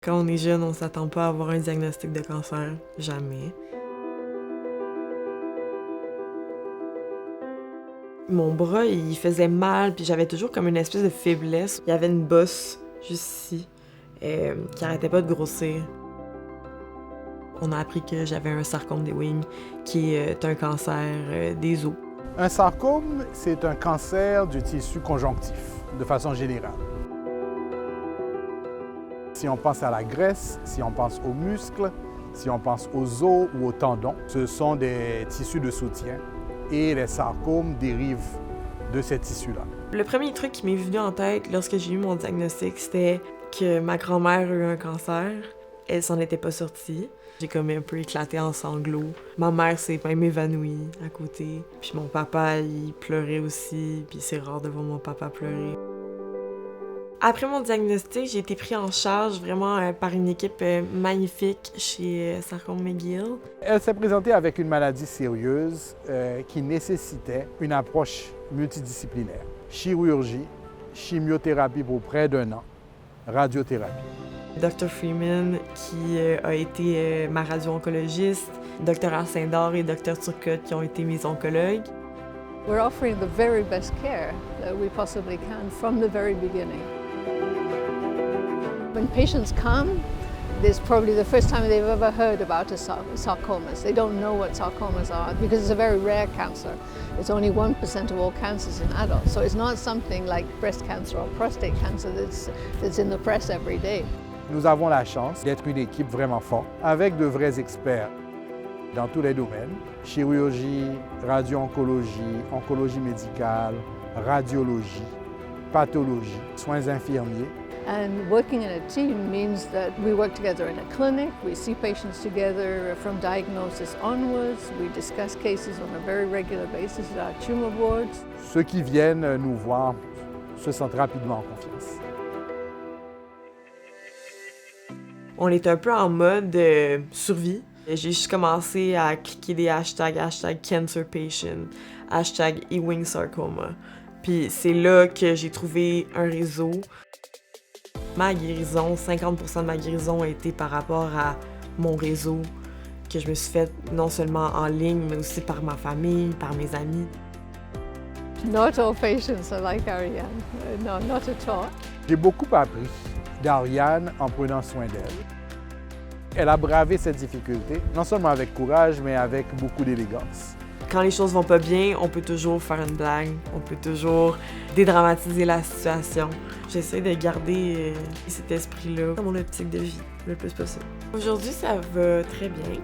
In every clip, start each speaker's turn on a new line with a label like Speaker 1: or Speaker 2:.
Speaker 1: Quand on est jeune, on s'attend pas à avoir un diagnostic de cancer. Jamais. Mon bras, il faisait mal, puis j'avais toujours comme une espèce de faiblesse. Il y avait une bosse juste ici, qui arrêtait pas de grossir. On a appris que j'avais un sarcome des Ewing, qui est un cancer des os.
Speaker 2: Un sarcome, c'est un cancer du tissu conjonctif, de façon générale. Si on pense à la graisse, si on pense aux muscles, si on pense aux os ou aux tendons, ce sont des tissus de soutien et les sarcomes dérivent de ces tissus-là.
Speaker 1: Le premier truc qui m'est venu en tête lorsque j'ai eu mon diagnostic, c'était que ma grand-mère a eu un cancer. Elle s'en était pas sortie. J'ai comme un peu éclaté en sanglots. Ma mère s'est même évanouie à côté. Puis mon papa, il pleurait aussi. Puis c'est rare de voir mon papa pleurer. Après mon diagnostic, j'ai été pris en charge vraiment par une équipe magnifique chez Sarcome McGill.
Speaker 2: Elle s'est présentée avec une maladie sérieuse qui nécessitait une approche multidisciplinaire. Chirurgie, chimiothérapie pour près d'1 an, radiothérapie.
Speaker 1: Dr. Freeman, qui a été ma radio-oncologiste, Dr. Arcindor et Dr. Turcotte, qui ont été mes oncologues.
Speaker 3: We're offering the very best care that we possibly can from the very beginning. When patients come, this is probably the first time they've ever heard about sarcomas. They don't know what sarcomas are because it's a very rare cancer. It's only 1% of all cancers in adults. So it's not something like breast cancer or prostate cancer that's in the press every day.
Speaker 2: Nous avons la chance d'être une équipe vraiment forte, avec de vrais experts dans tous les domaines. Chirurgie, radio-oncologie, oncologie médicale, radiologie, pathologie, soins infirmiers.
Speaker 3: And working in a team means that we work together in a clinic, we see patients together from diagnosis onwards, we discuss cases on a very regular basis at our tumor boards.
Speaker 2: Ceux qui viennent nous voir se sentent rapidement en confiance.
Speaker 1: On est un peu en mode survie. J'ai juste commencé à cliquer des hashtags, cancer patient, Ewing sarcoma. Puis c'est là que j'ai trouvé un réseau. Ma guérison, 50% de ma guérison a été par rapport à mon réseau que je me suis fait non seulement en ligne, mais aussi par ma famille, par mes amis.
Speaker 3: Not all patients are like Ariane. No, not at all.
Speaker 2: J'ai beaucoup appris d'Ariane en prenant soin d'elle. Elle a bravé cette difficulté, non seulement avec courage, mais avec beaucoup d'élégance.
Speaker 1: Quand les choses vont pas bien, on peut toujours faire une blague, on peut toujours dédramatiser la situation. J'essaie de garder cet esprit-là dans mon optique de vie le plus possible. Aujourd'hui, ça va très bien.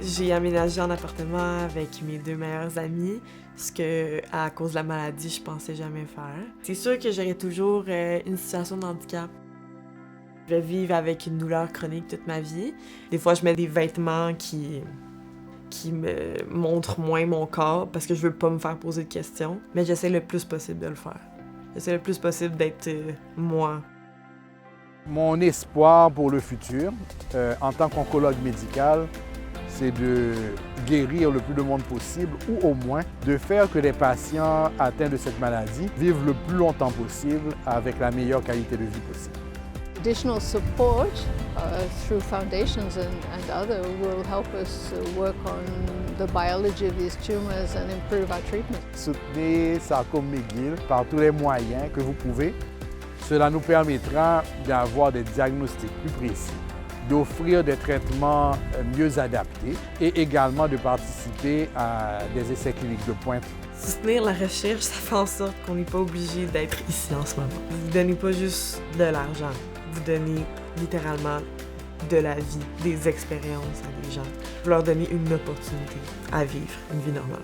Speaker 1: J'ai aménagé en appartement avec mes 2 meilleurs amis, ce que, à cause de la maladie, je pensais jamais faire. C'est sûr que j'aurai toujours une situation de handicap. Je vais vivre avec une douleur chronique toute ma vie. Des fois, je mets des vêtements qui me montrent moins mon corps parce que je veux pas me faire poser de questions. Mais j'essaie le plus possible de le faire. J'essaie le plus possible d'être moi.
Speaker 2: Mon espoir pour le futur, en tant qu'oncologue médical, c'est de guérir le plus de monde possible ou au moins de faire que les patients atteints de cette maladie vivent le plus longtemps possible avec la meilleure qualité de vie possible.
Speaker 3: Additional support through foundations and other will help us work on the biology of these tumors and improve our treatment.
Speaker 2: Soutenez Sarcome McGill par tous les moyens que vous pouvez. Cela nous permettra d'avoir des diagnostics plus précis, d'offrir des traitements mieux adaptés et également de participer à des essais cliniques de pointe.
Speaker 1: Soutenir la recherche, ça fait en sorte qu'on n'est pas obligé d'être ici en ce moment. Vous ne donnez pas juste de l'argent, vous donnez littéralement de la vie, des expériences à des gens. Vous leur donnez une opportunité à vivre une vie normale.